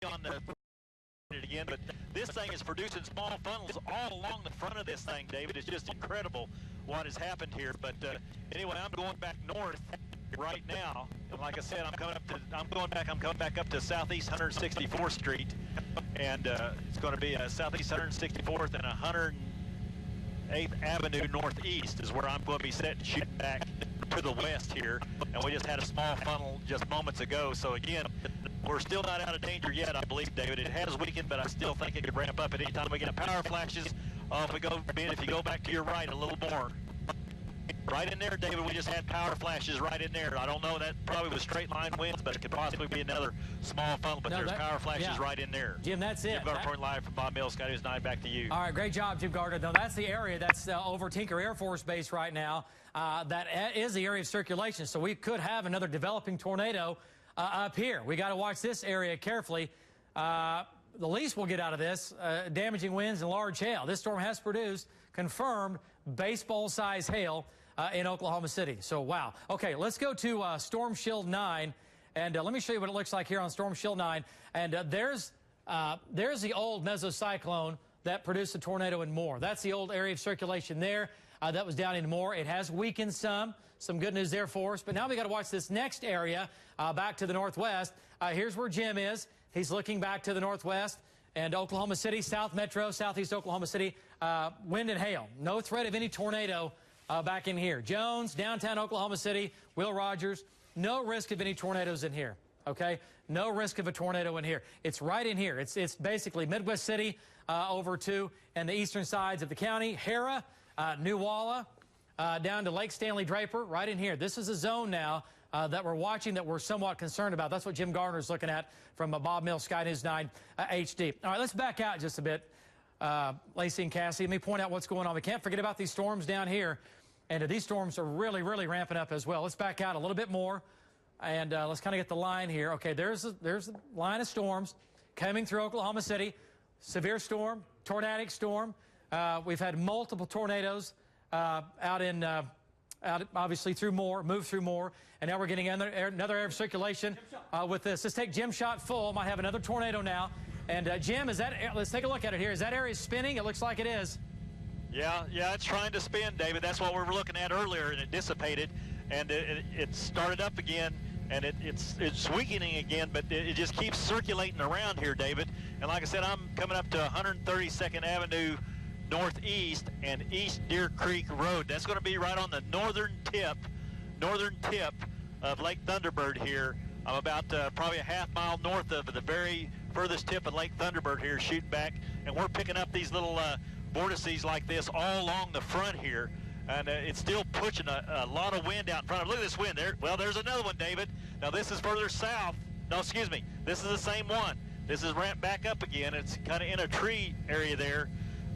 on the it again, but this thing is producing small funnels all along the front of this thing, David. It's just incredible what has happened here. But anyway, I'm going back north right now, and like I said, I'm coming back up to Southeast 164th Street, and it's going to be Southeast 164th and 108th Avenue Northeast is where I'm going to be set and shooting back to the west here. And we just had a small funnel just moments ago. So again, we're still not out of danger yet, I believe, David. It has weakened, but I still think it could ramp up at any time we get power flashes. If you go back to your right a little more. Right in there, David, we just had power flashes right in there. I don't know, that probably was straight line winds, but it could possibly be another small funnel, but there's power flashes right in there. Jim, that's it. Jim Gardner reporting live from Bob Mills, Sky News 9, back to you. All right, great job, Jim Gardner. Now, that's the area that's over Tinker Air Force Base right now. That is the area of circulation, so we could have another developing tornado up here. We got to watch this area carefully. The least we'll get out of this, damaging winds and large hail. This storm has produced confirmed baseball-size hail in Oklahoma City. So, wow. Okay, let's go to Storm Shield 9, and let me show you what it looks like here on Storm Shield 9. And there's the old mesocyclone that produced the tornado in Moore. That's the old area of circulation there. That was down in Moore. It has weakened some. Some good news there for us. But now we got to watch this next area back to the northwest. Here's where Jim is. He's looking back to the northwest. And Oklahoma City, South Metro, Southeast Oklahoma City, wind and hail. No threat of any tornado back in here. Jones, downtown Oklahoma City, Will Rogers, no risk of any tornadoes in here, okay? No risk of a tornado in here. It's right in here. It's basically Midwest City over to and the eastern sides of the county, Hera, New Walla, down to Lake Stanley Draper, right in here. This is a zone now that we're watching that we're somewhat concerned about. That's what Jim Gardner's looking at from Bob Mills, Sky News 9 HD. All right, let's back out just a bit. Lacey and Cassie, let me point out what's going on. We can't forget about these storms down here. And these storms are really, really ramping up as well. Let's back out a little bit more, and let's kind of get the line here. Okay, there's the line of storms coming through Oklahoma City. Severe storm, tornadic storm. We've had multiple tornadoes out obviously through Moore, moved through Moore, and now we're getting another area of circulation with this. Let's take Jim shot full. Might have another tornado now. And Jim, let's take a look at it here. Is that area spinning? It looks like it is. Yeah, it's trying to spin, David. That's what we were looking at earlier, and it dissipated, and it started up again, and it's weakening again, but it just keeps circulating around here, David. And like I said, I'm coming up to 132nd Avenue Northeast and East Deer Creek Road. That's going to be right on the northern tip of Lake Thunderbird here. I'm about probably a half mile north of the very furthest tip of Lake Thunderbird here, shooting back, and we're picking up these little vortices like this all along the front here, and it's still pushing a lot of wind out in front of. Look at this wind there. Well, there's another one, David. Now this is further south. No, excuse me. This is the same one. This is ramped back up again. It's kind of in a tree area there,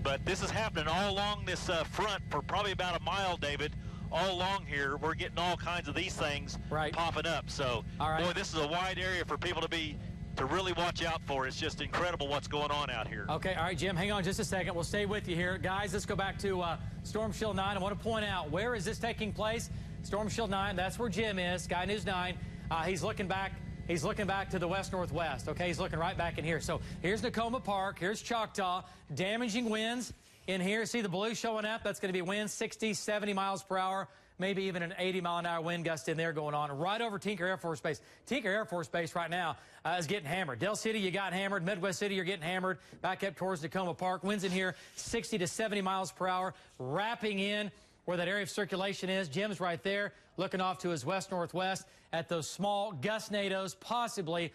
but this is happening all along this front for probably about a mile, David. All along here, we're getting all kinds of these things popping up. So, boy, this is a wide area for people to really watch out for. It's just incredible what's going on out here. Okay, all right, Jim, hang on just a second. We'll stay with you here. Guys, let's go back to Storm Shield 9. I want to point out, where is this taking place? Storm Shield 9, that's where Jim is, Sky News 9. He's looking back to the west-northwest, okay? He's looking right back in here. So here's Nakoma Park, here's Choctaw, damaging winds in here. See the blue showing up? That's going to be winds 60, 70 miles per hour. Maybe even an 80-mile-an-hour wind gust in there going on right over Tinker Air Force Base. Tinker Air Force Base right now is getting hammered. Del City, you got hammered. Midwest City, you're getting hammered. Back up towards Nakoma Park. Winds in here 60 to 70 miles per hour, wrapping in where that area of circulation is. Jim's right there, looking off to his west-northwest at those small gustnados, possibly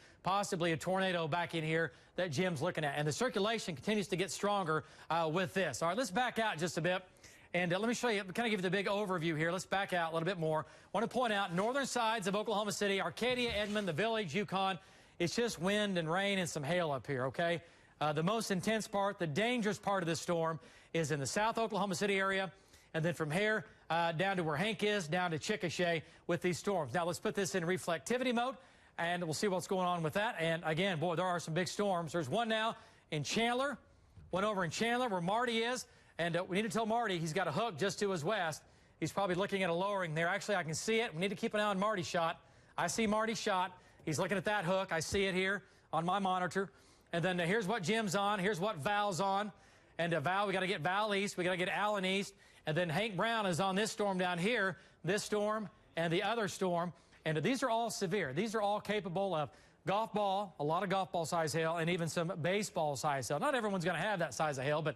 a tornado back in here that Jim's looking at. And the circulation continues to get stronger with this. All right, let's back out just a bit. And let me show you, kind of give you the big overview here. Let's back out a little bit more. I want to point out northern sides of Oklahoma City, Arcadia, Edmond, the Village, Yukon. It's just wind and rain and some hail up here, okay? The most intense part, the dangerous part of this storm is in the South Oklahoma City area. And then from here down to where Hank is, down to Chickasha with these storms. Now let's put this in reflectivity mode, and we'll see what's going on with that. And again, boy, there are some big storms. There's one now in Chandler, one over in Chandler where Marty is. And we need to tell Marty he's got a hook just to his west. He's probably looking at a lowering there. Actually, I can see it. We need to keep an eye on Marty's shot. I see Marty's shot. He's looking at that hook. I see it here on my monitor. And then here's what Jim's on. Here's what Val's on. And Val, we got to get Val east. We got to get Allen east. And then Hank Brown is on this storm down here, this storm, and the other storm. And these are all severe. These are all capable of golf ball, a lot of golf ball size hail, and even some baseball size hail. Not everyone's going to have that size of hail, but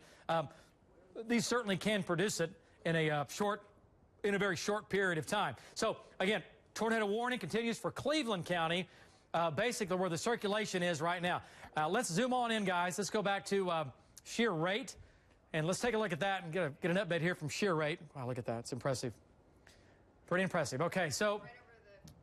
these certainly can produce it in a very short period of time. So again, tornado warning continues for Cleveland County, basically where the circulation is right now. Let's zoom on in, guys. Let's go back to shear rate, and let's take a look at that and get an update here from shear rate. Wow, look at that. It's impressive. Pretty impressive. Okay, so. Right over just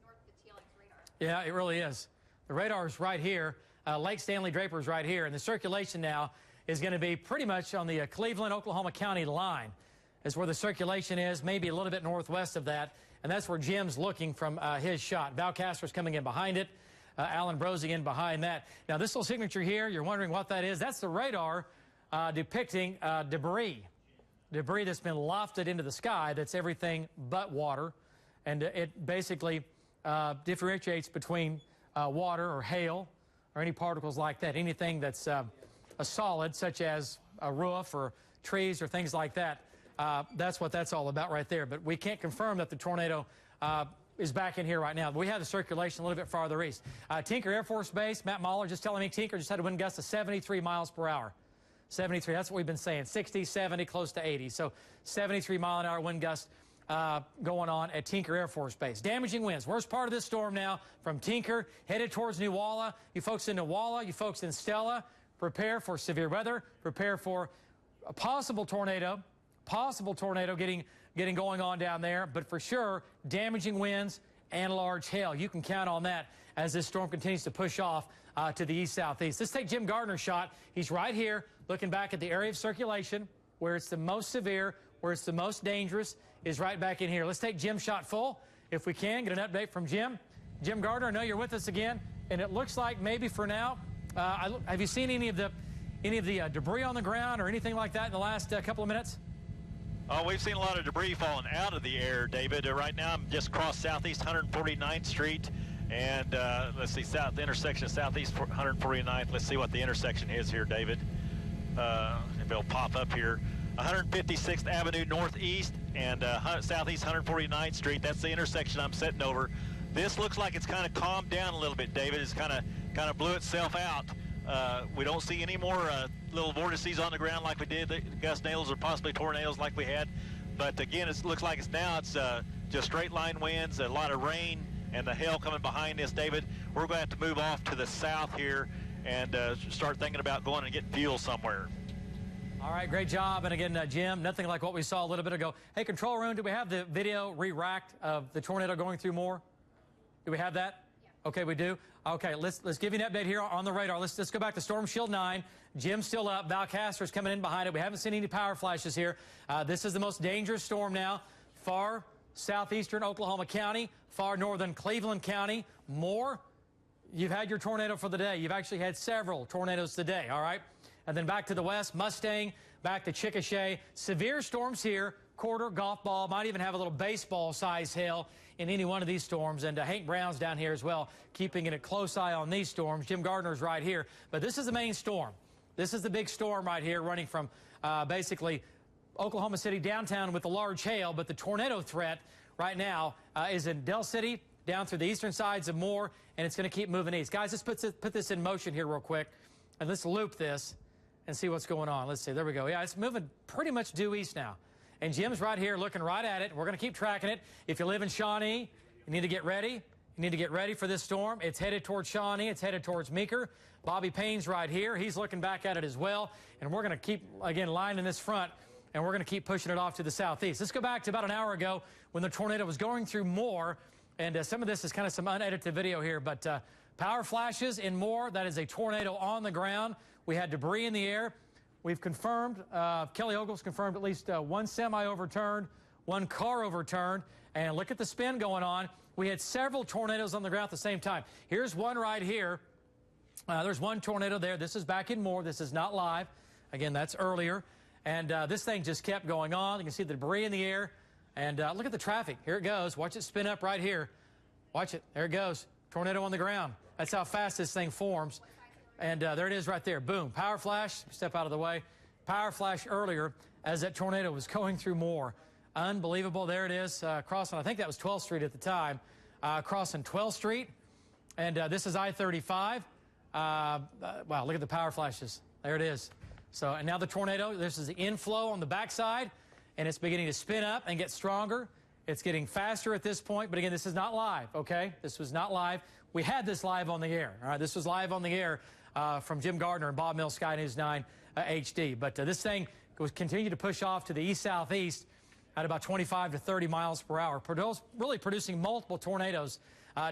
north of the TLX radar. Yeah, it really is. The radar is right here. Lake Stanley Draper is right here, and the circulation now is going to be pretty much on the Cleveland, Oklahoma County line is where the circulation is, maybe a little bit northwest of that, and that's where Jim's looking from his shot. Val Castro's coming in behind it. Alan Brosing in behind that. Now, this little signature here, you're wondering what that is. That's the radar depicting debris. Debris that's been lofted into the sky that's everything but water, and it basically differentiates between water or hail or any particles like that, anything that's a solid, such as a roof or trees or things like that. That's what that's all about right there. But we can't confirm that the tornado is back in here right now. We have the circulation a little bit farther east. Tinker Air Force Base, Matt Mahler just telling me Tinker just had a wind gust of 73 miles per hour. 73, that's what we've been saying, 60, 70, close to 80. So 73-mile-an-hour wind gust going on at Tinker Air Force Base. Damaging winds. Worst part of this storm now from Tinker headed towards Newalla. You folks in Newalla, you folks in Stella, prepare for severe weather. Prepare for a possible tornado getting going on down there. But for sure, damaging winds and large hail. You can count on that as this storm continues to push off to the east-southeast. Let's take Jim Gardner's shot. He's right here looking back at the area of circulation where it's the most severe, where it's the most dangerous, is right back in here. Let's take Jim's shot full, if we can, get an update from Jim. Jim Gardner, I know you're with us again, and it looks like maybe for now, have you seen any of the debris on the ground or anything like that in the last couple of minutes? Oh, we've seen a lot of debris falling out of the air, David. Right now, I'm just across Southeast 149th Street, and let's see, the intersection of Southeast 149th. Let's see what the intersection is here, David. If it'll pop up here. 156th Avenue Northeast and Southeast 149th Street. That's the intersection I'm sitting over. This looks like it's kind of calmed down a little bit, David. It's kind of blew itself out. We don't see any more little vortices on the ground like we did, the gust nails or possibly tornadoes like we had. But again, it looks like it's just straight line winds, a lot of rain, and the hail coming behind this, David. We're going to have to move off to the south here and start thinking about going and getting fuel somewhere. All right, great job. And again, Jim, nothing like what we saw a little bit ago. Hey, control room, do we have the video re-racked of the tornado going through Moore? Do we have that? Yeah. Okay, we do. Okay, let's give you an update here on the radar. Let's go back to Storm Shield 9. Jim's still up. Val Castro's coming in behind it. We haven't seen any power flashes here. This is the most dangerous storm now. Far southeastern Oklahoma County, far northern Cleveland County. Moore, you've had your tornado for the day. You've actually had several tornadoes today, all right? And then back to the west, Mustang, back to Chickasha. Severe storms here, quarter, golf ball, might even have a little baseball-sized hail in any one of these storms. And Hank Brown's down here as well, keeping a close eye on these storms. Jim Gardner's right here. But this is the main storm. This is the big storm right here, running from basically Oklahoma City downtown with the large hail. But the tornado threat right now is in Del City, down through the eastern sides of Moore, and it's going to keep moving east. Guys, let's put this in motion here real quick, and let's loop this and see what's going on. Let's see. There we go. Yeah, it's moving pretty much due east now. And Jim's right here looking right at it. We're going to keep tracking it. If you live in Shawnee, you need to get ready. You need to get ready for this storm. It's headed towards Shawnee. It's headed towards Meeker. Bobby Payne's right here. He's looking back at it as well. And we're going to keep, again, lining this front, and we're going to keep pushing it off to the southeast. Let's go back to about an hour ago when the tornado was going through Moore. And some of this is kind of some unedited video here. But power flashes in Moore. That is a tornado on the ground. We had debris in the air. We've confirmed, Kelly Ogles confirmed at least one semi overturned, one car overturned. And look at the spin going on. We had several tornadoes on the ground at the same time. Here's one right here. There's one tornado there. This is back in Moore. This is not live. Again, that's earlier. And this thing just kept going on. You can see the debris in the air. And look at the traffic. Here it goes. Watch it spin up right here. Watch it. There it goes. Tornado on the ground. That's how fast this thing forms. And there it is right there. Boom. Power flash. Step out of the way. Power flash earlier as that tornado was going through Moore. Unbelievable. There it is. Crossing, I think that was 12th Street at the time. Crossing 12th Street. And this is I-35. Wow, look at the power flashes. There it is. So, and now the tornado, this is the inflow on the backside, and it's beginning to spin up and get stronger. It's getting faster at this point, but again, this is not live, okay? This was not live. We had this live on the air, all right? This was live on the air from Jim Gardner and Bob Mills, Sky News 9 HD. But this thing was continuing to push off to the east-southeast at about 25 to 30 miles per hour, really producing multiple tornadoes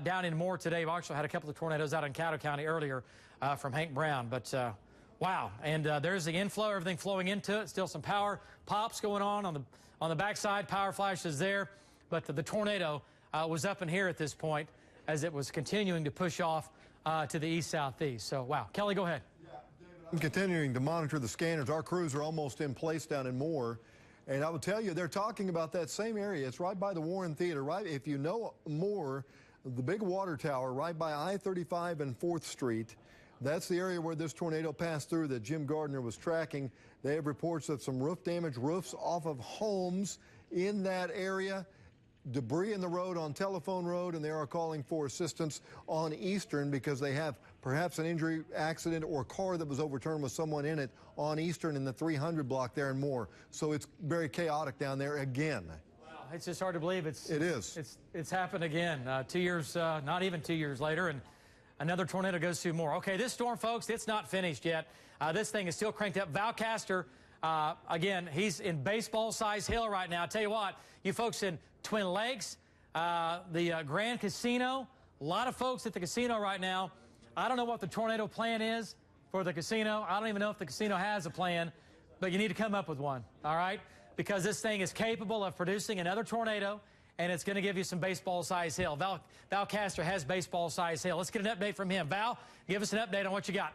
down in Moore today. We actually had a couple of tornadoes out in Caddo County earlier from Hank Brown, but wow. And there's the inflow, everything flowing into it. Still some power pops going on the backside. Power flashes there, but the tornado was up in here at this point as it was continuing to push off to the east-southeast. So, wow. Kelly, go ahead. Yeah, David, I'm continuing to monitor the scanners. Our crews are almost in place down in Moore. And I will tell you, they're talking about that same area. It's right by the Warren Theater, right? If you know Moore, the big water tower right by I-35 and 4th Street, that's the area where this tornado passed through that Jim Gardner was tracking. They have reports of some roof damage, roofs off of homes in that area, debris in the road on Telephone Road, and they are calling for assistance on Eastern because they have perhaps an injury, accident, or a car that was overturned with someone in it on Eastern in the 300 block there and more. So it's very chaotic down there again. Wow, it's just hard to believe it is. It's happened again. 2 years, not even 2 years later, and another tornado goes through Moore. Okay, this storm, folks, it's not finished yet. This thing is still cranked up. Val Castor, again, he's in baseball-size hill right now. I'll tell you what, you folks in Twin Lakes, the Grand Casino, a lot of folks at the casino right now. I don't know what the tornado plan is for the casino. I don't even know if the casino has a plan, but you need to come up with one, all right? Because this thing is capable of producing another tornado, and it's going to give you some baseball-size hail. Val Castor has baseball-size hail. Let's get an update from him. Val, give us an update on what you got.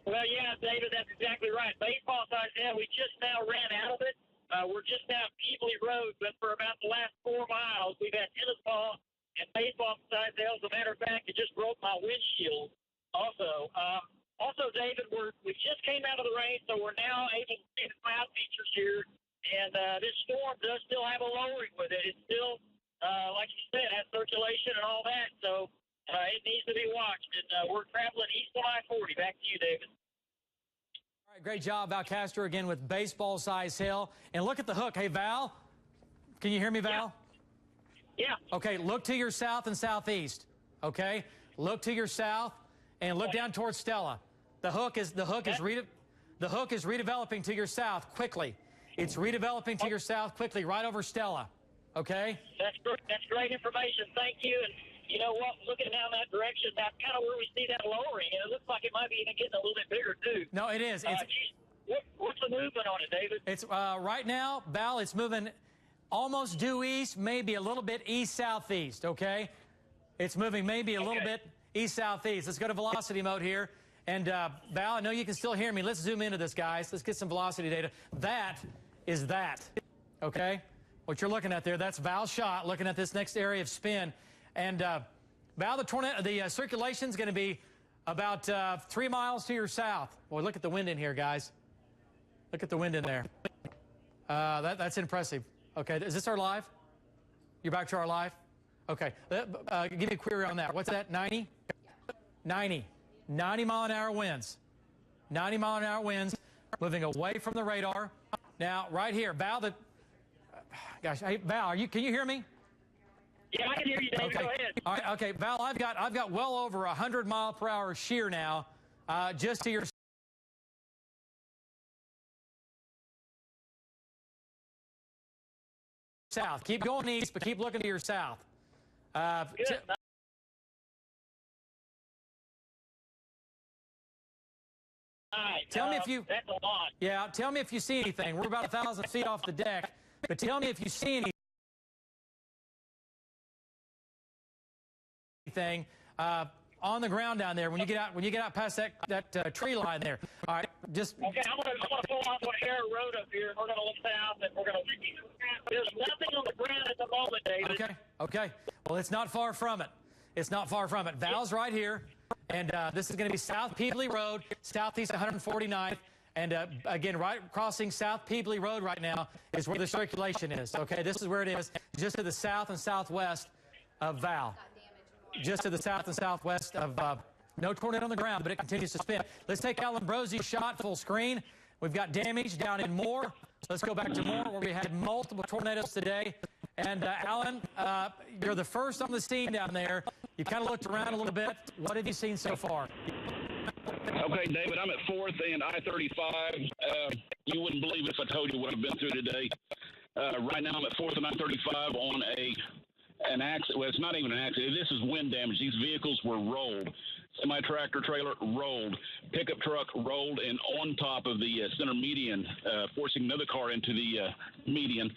Well, yeah, David, that's exactly right. Baseball-size hail, we just now ran out of it. We're just now at Peebly Road, but for about the last 4 miles, we've had tennis ball and baseball-size hail. As a matter of fact, it just broke my windshield also. Also, David, we just came out of the rain, so we're now able to see the cloud features here. And this storm does still have a lowering with it. It's still, like you said, has circulation and all that. So it needs to be watched. And we're traveling east of I-40. Back to you, David. All right, great job, Val Castor, again with baseball-size hail. And look at the hook. Hey, Val, can you hear me, Val? Yeah. Okay, look to your south and southeast. Okay, look to your south and look down towards Stella. The hook is redeveloping to your south quickly. It's redeveloping to your south quickly, right over Stella. Okay. That's great information. Thank you. And you know what? Looking down that direction, that's kind of where we see that lowering, and it looks like it might be even getting a little bit bigger too. No, it is. What's the movement on it, David? It's right now, Val. It's moving almost due east, maybe a little bit east-southeast, okay? It's moving maybe a little bit east-southeast. Let's go to velocity mode here. And, Val, I know you can still hear me. Let's zoom into this, guys. Let's get some velocity data. That is that, okay? What you're looking at there, that's Val's shot, looking at this next area of spin. And, Val, the circulation's going to be about 3 miles to your south. Boy, look at the wind in here, guys. Look at the wind in there. That's impressive. Okay, is this our live? You're back to our live? Okay, give me a query on that. What's that, 90? 90 mile-an-hour winds. 90 mile-an-hour winds, moving away from the radar. Now, right here, Val, gosh, hey, Val, can you hear me? Yeah, I can hear you, David. Okay. Go ahead. All right, okay, Val, I've got well over 100 mile per hour shear now, just to your south. Keep going east, but keep looking to your south. Good. Tell me if you. That's a lot. Yeah, tell me if you see anything. We're about 1,000 feet off the deck, but tell me if you see anything on the ground down there when you get out past that tree line there. All right, just. Okay, I'm gonna pull off on Air Road up here. We're gonna look south, and we're gonna. There's nothing on the ground at the moment, David. Okay. Well, it's not far from it. It's not far from it. Val's right here. And this is going to be South Peebly Road, southeast 149th. And again, right crossing South Peebly Road right now is where the circulation is. Okay, this is where it is, just to the south and southwest of Val. Just to the south and southwest of, no tornado on the ground, but it continues to spin. Let's take Alan Brosie's shot full screen. We've got damage down in Moore. Let's go back to Moore, where we had multiple tornadoes today. And Alan, you're the first on the scene down there. You kind of looked around a little bit. What have you seen so far? Okay, David, I'm at 4th and I-35. You wouldn't believe it if I told you what I've been through today. Right now I'm at 4th and I-35 on an accident. Well, it's not even an accident. This is wind damage. These vehicles were rolled. Semi-tractor trailer rolled. Pickup truck rolled and on top of the center median, forcing another car into the median.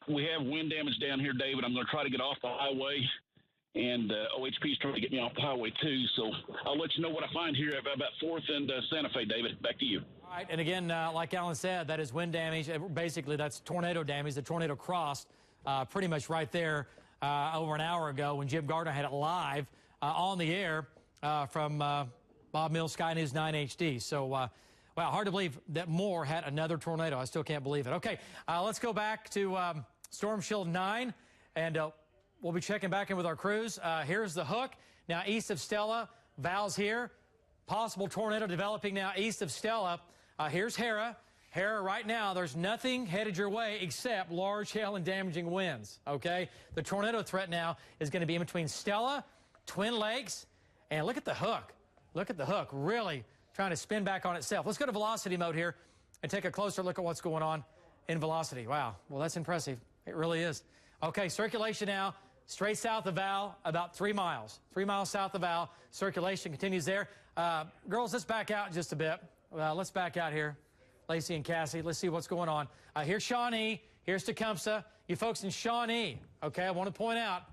We have wind damage down here, David. I'm going to try to get off the highway. And OHP's trying to get me off the highway, too. So I'll let you know what I find here about 4th and Santa Fe, David. Back to you. All right. And again, like Alan said, that is wind damage. Basically, that's tornado damage. The tornado crossed pretty much right there over an hour ago when Jim Gardner had it live on the air from Bob Mills, Sky News 9 HD. So, wow, hard to believe that Moore had another tornado. I still can't believe it. Okay, let's go back to Storm Shield 9. And we'll be checking back in with our crews. Here's the hook. Now, east of Stella, Val's here. Possible tornado developing now east of Stella. Here's Hera. Hera, right now, there's nothing headed your way except large hail and damaging winds, okay? The tornado threat now is going to be in between Stella, Twin Lakes, and look at the hook. Look at the hook, really trying to spin back on itself. Let's go to velocity mode here and take a closer look at what's going on in velocity. Wow, well, that's impressive. It really is. Okay, circulation now. Straight south of Val, about 3 miles. 3 miles south of Val. Circulation continues there. Girls, let's back out just a bit. Let's back out here. Lacey and Cassie, let's see what's going on. Here's Shawnee. Here's Tecumseh. You folks in Shawnee, okay, I want to point out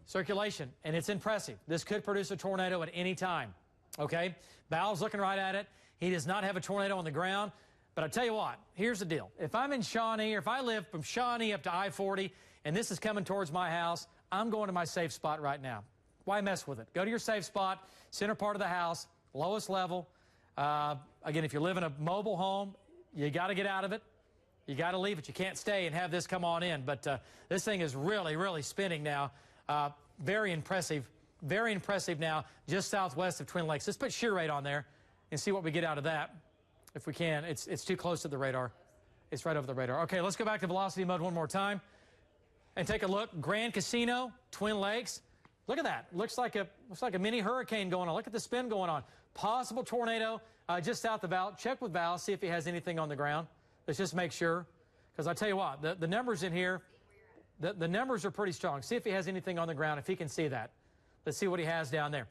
circulation, and it's impressive. This could produce a tornado at any time, okay? Val's looking right at it. He does not have a tornado on the ground. But I tell you what, here's the deal. If I'm in Shawnee, or if I live from Shawnee up to I-40, and this is coming towards my house, I'm going to my safe spot right now. Why mess with it? Go to your safe spot, center part of the house, lowest level. Again, if you live in a mobile home, you got to get out of it. You got to leave it. You can't stay and have this come on in. But this thing is really, really spinning now. Very impressive now, just southwest of Twin Lakes. Let's put shear rate on there and see what we get out of that. If we can. It's too close to the radar. It's right over the radar. Okay, let's go back to velocity mode one more time and take a look. Grand Casino, Twin Lakes. Look at that. Looks like a mini hurricane going on. Look at the spin going on. Possible tornado just south of Val. Check with Val, see if he has anything on the ground. Let's just make sure. Because I tell you what, the numbers in here, the numbers are pretty strong. See if he has anything on the ground, if he can see that. Let's see what he has down there.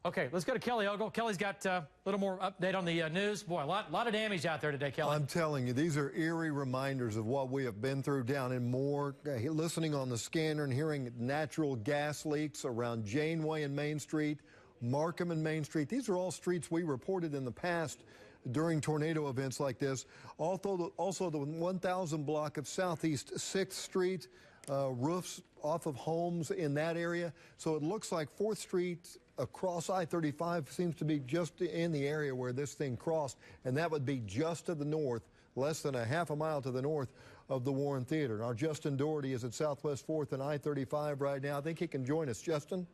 Okay, let's go to Kelly Ogle. Kelly's got a little more update on the news. Boy, a lot of damage out there today, Kelly. I'm telling you, these are eerie reminders of what we have been through down in Moore. Listening on the scanner and hearing natural gas leaks around Janeway and Main Street, Markham and Main Street. These are all streets we reported in the past during tornado events like this. Also the 1000 block of Southeast 6th Street, roofs off of homes in that area. So it looks like 4th Street across I-35 seems to be just in the area where this thing crossed, and that would be just to the north, less than a half a mile to the north of the Warren Theater. Now, Justin Doherty is at Southwest 4th and I-35 right now. I think he can join us. Justin?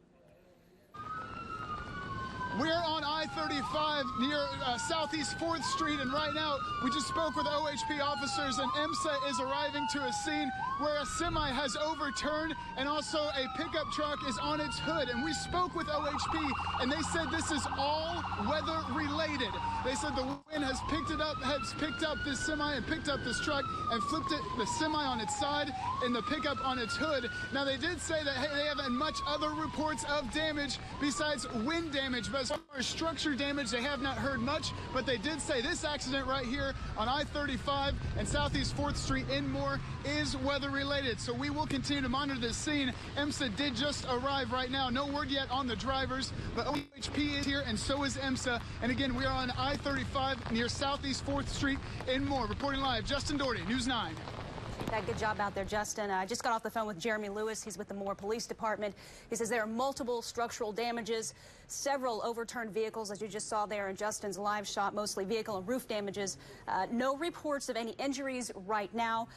We're on I-35 near Southeast 4th Street, and right now we just spoke with OHP officers, and EMSA is arriving to a scene where a semi has overturned and also a pickup truck is on its hood. And we spoke with OHP, and they said this is all weather related. They said the wind has picked up this semi and picked up this truck and flipped the semi on its side and the pickup on its hood. Now, they did say that they haven't much other reports of damage besides wind damage, but as far as structure damage, they have not heard much. But they did say this accident right here on I-35 and Southeast 4th Street in Moore is weather related. So we will continue to monitor this scene. EMSA did just arrive right now. No word yet on the drivers, but OHP is here and so is EMSA. And again, we are on I-35 near Southeast 4th Street in Moore. Reporting live, Justin Doherty, News 9. That good job out there, Justin. I just got off the phone with Jeremy Lewis. He's with the Moore Police Department. He says there are multiple structural damages, several overturned vehicles, as you just saw there in Justin's live shot, mostly vehicle and roof damages. No reports of any injuries right now,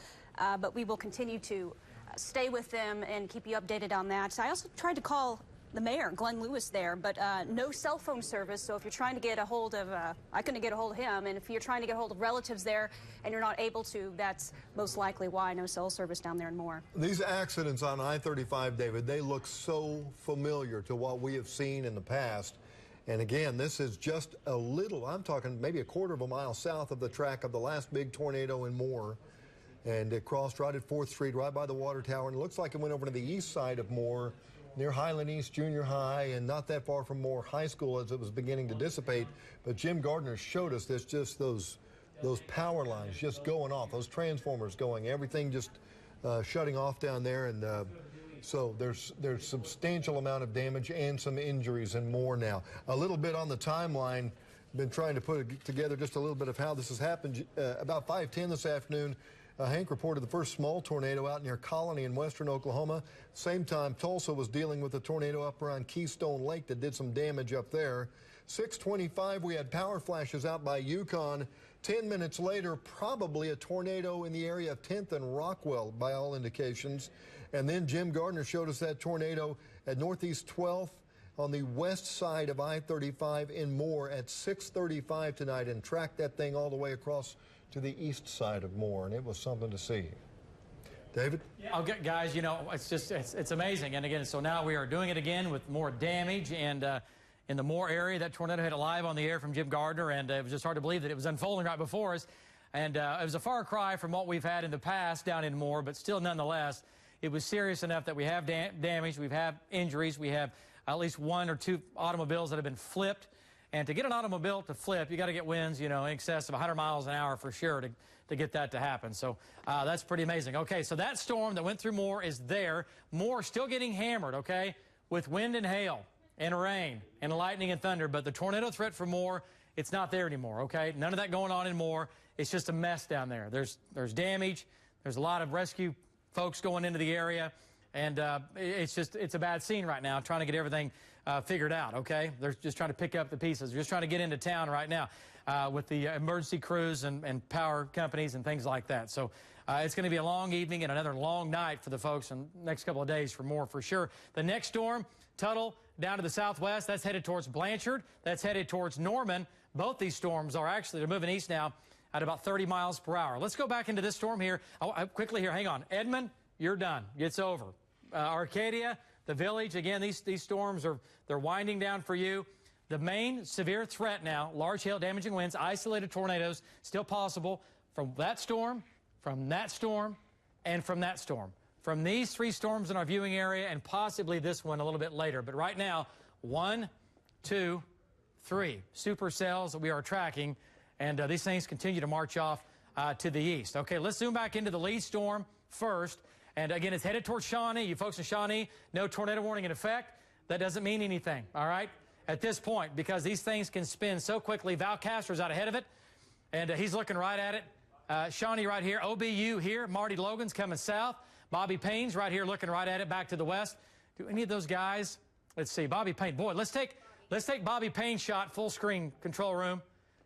but we will continue to stay with them and keep you updated on that. So I also tried to call the mayor, Glenn Lewis, there, but no cell phone service. So if you're trying to get a hold of, I couldn't get a hold of him, and if you're trying to get a hold of relatives there and you're not able to, that's most likely why no cell service down there and more. These accidents on I-35, David, they look so familiar to what we have seen in the past. And again, this is just a little, I'm talking maybe a quarter of a mile south of the track of the last big tornado in Moore. And it crossed right at 4th Street, right by the water tower. And it looks like it went over to the east side of Moore, near Highland East Junior High, and not that far from Moore High School as it was beginning to dissipate. But Jim Gardner showed us there's just those power lines just going off, those transformers going, everything just shutting off down there. And so there's substantial amount of damage and some injuries and more now. A little bit on the timeline, been trying to put together just a little bit of how this has happened. About 5:10 this afternoon, Hank reported the first small tornado out near Colony in western Oklahoma. Same time, Tulsa was dealing with a tornado up around Keystone Lake that did some damage up there. 6:25, we had power flashes out by Yukon. 10 minutes later, probably a tornado in the area of 10th and Rockwell, by all indications. And then Jim Gardner showed us that tornado at Northeast 12th on the west side of I-35 in Moore at 6:35 tonight, and tracked that thing all the way across to the east side of Moore, and it was something to see. David? Okay, guys, you know, it's amazing. And again, so now we are doing it again with more damage, and in the Moore area, that tornado hit it live on the air from Jim Gardner, and it was just hard to believe that it was unfolding right before us. And it was a far cry from what we've had in the past down in Moore, but still nonetheless, it was serious enough that we have damage, we have injuries, we have at least 1 or 2 automobiles that have been flipped. And to get an automobile to flip, you got to get winds, you know, in excess of 100 miles an hour for sure to get that to happen. So that's pretty amazing. Okay, so that storm that went through Moore is there. Moore still getting hammered, okay, with wind and hail and rain and lightning and thunder. But the tornado threat for Moore, it's not there anymore, okay? None of that going on in Moore. It's just a mess down there. There's damage. There's a lot of rescue folks going into the area. And it's a bad scene right now, trying to get everything figured out, okay? They're just trying to pick up the pieces. They're just trying to get into town right now with the emergency crews and power companies and things like that. So it's going to be a long evening and another long night for the folks in the next couple of days for Moore for sure. The next storm, Tuttle, down to the southwest, that's headed towards Blanchard. That's headed towards Norman. Both these storms are actually, they're moving east now at about 30 miles per hour. Let's go back into this storm here. Quickly here, hang on. Edmond, you're done. It's over. Arcadia, the Village, again, these storms they're winding down for you. The main severe threat now, large hail damaging winds, isolated tornadoes, still possible from that storm, from that storm, and from that storm. From these 3 storms in our viewing area and possibly this one a little bit later. But right now, 1, 2, 3 supercells that we are tracking, and these things continue to march off to the east. Okay, let's zoom back into the lead storm first. And again, it's headed towards Shawnee. You folks in Shawnee, no tornado warning in effect. That doesn't mean anything, all right, at this point, because these things can spin so quickly. Val Castro's out ahead of it, and he's looking right at it. Shawnee right here, OBU here. Marty Logan's coming south. Bobby Payne's right here looking right at it, back to the west. Do any of those guys, let's see, Bobby Payne. Boy, let's take Bobby Payne's shot, full screen control room.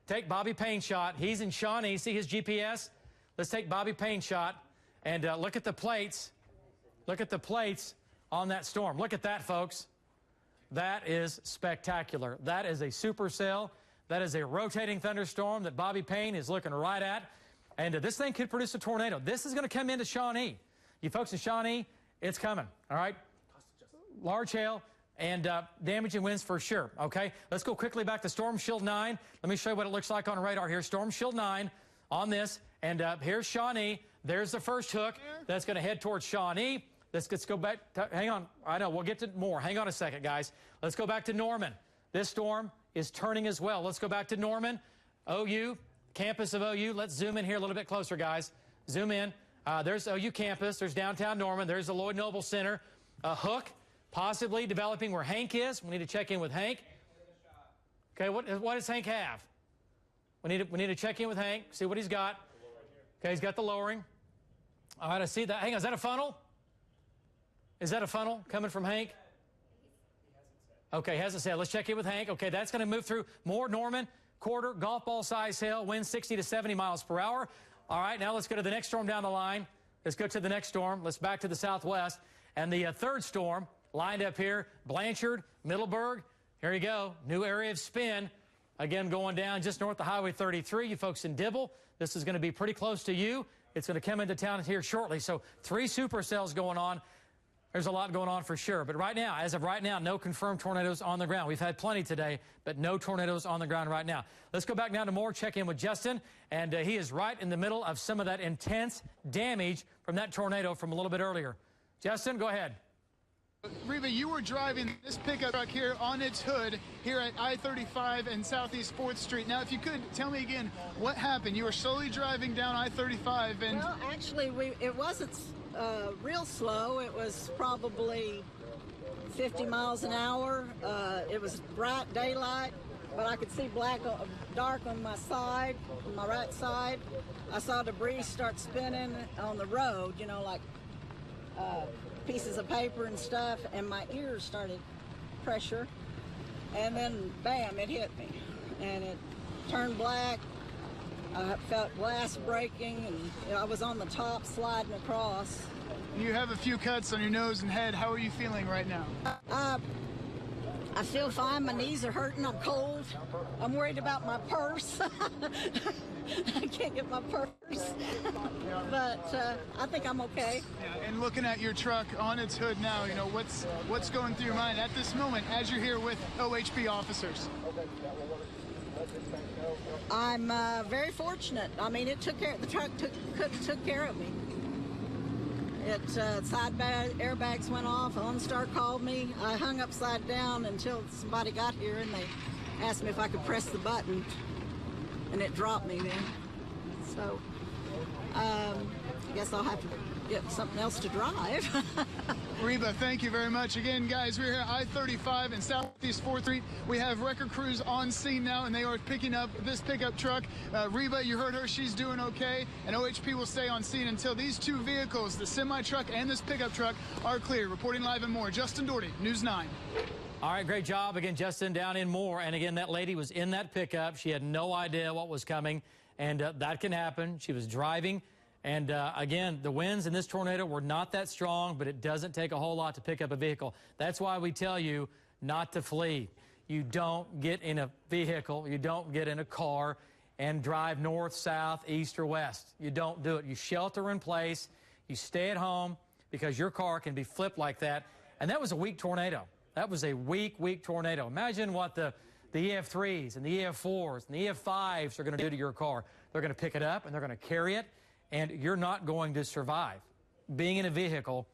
Take Bobby Payne's shot. He's in Shawnee. See his GPS? Let's take Bobby Payne's shot. And look at the plates. Look at the plates on that storm. Look at that, folks. That is spectacular. That is a supercell. That is a rotating thunderstorm that Bobby Payne is looking right at. And this thing could produce a tornado. This is going to come into Shawnee. You folks in Shawnee, it's coming, all right? Large hail and damaging winds for sure, okay? Let's go quickly back to Storm Shield 9. Let me show you what it looks like on radar here. Storm Shield 9 on this. And here's Shawnee. There's the first hook that's going to head towards Shawnee. Let's go back. Hang on. I know. We'll get to more. Hang on a second, guys. Let's go back to Norman. This storm is turning as well. Let's go back to Norman. OU, campus of OU. Let's zoom in here a little bit closer, guys. Zoom in. There's OU campus. There's downtown Norman. There's the Lloyd Noble Center. A hook possibly developing where Hank is. We need to check in with Hank. Okay, what does Hank have? We need to check in with Hank, see what he's got. Okay, he's got the lowering. All right, I see that. Hang on, is that a funnel? Is that a funnel coming from Hank? Okay, hasn't said. Let's check in with Hank. Okay, that's going to move through Moore, Norman, quarter, golf ball size hail, wind 60 to 70 miles per hour. All right, now let's go to the next storm down the line. Let's go to the next storm. Let's back to the southwest. And the third storm lined up here, Blanchard, Middleburg. Here you go, new area of spin. Again, going down just north of Highway 33. You folks in Dibble, this is going to be pretty close to you. It's going to come into town here shortly. So 3 supercells going on. There's a lot going on for sure. But right now, as of right now, no confirmed tornadoes on the ground. We've had plenty today, but no tornadoes on the ground right now. Let's go back now to Moore, check in with Justin. And he is right in the middle of some of that intense damage from that tornado from a little bit earlier. Justin, go ahead. Reba, you were driving this pickup truck here on its hood here at I-35 and Southeast 4th Street. Now, if you could tell me again what happened. You were slowly driving down I-35 and... Well, actually, it wasn't real slow. It was probably 50 miles an hour. It was bright daylight, but I could see dark on my side, on my right side. I saw debris start spinning on the road, you know, like pieces of paper and stuff, and my ears started pressure, and then bam, it hit me, and it turned black. I felt glass breaking, and I was on the top sliding across. You have a few cuts on your nose and head. How are you feeling right now? I feel fine. My knees are hurting. I'm cold. I'm worried about my purse. I can't get my purse. But I think I'm okay. Yeah, and looking at your truck on its hood now, you know, what's going through your mind at this moment as you're here with OHP officers? I'm very fortunate. I mean, the truck took care of me. Side airbags went off. OnStar called me. I hung upside down until somebody got here, and they asked me if I could press the button, and it dropped me then. So I guess I'll have to get something else to drive. Reba, thank you very much. Again, guys, we're here at I-35 and Southeast 4th Street. We have record crews on scene now, and they are picking up this pickup truck. Reba, you heard her. She's doing okay, and OHP will stay on scene until these 2 vehicles, the semi-truck and this pickup truck, are clear. Reporting live in Moore, Justin Doherty, News 9. All right, great job. Again, Justin down in Moore. And again, that lady was in that pickup. She had no idea what was coming, and that can happen. She was driving. And again, the winds in this tornado were not that strong, but it doesn't take a whole lot to pick up a vehicle. That's why we tell you not to flee. You don't get in a vehicle, you don't get in a car and drive north, south, east, or west. You don't do it. You shelter in place, you stay at home, because your car can be flipped like that. And that was a weak tornado. That was a weak tornado. Imagine what the EF3s and the EF4s and the EF5s are going to do to your car. They're going to pick it up and they're going to carry it, and you're not going to survive. Being in a vehicle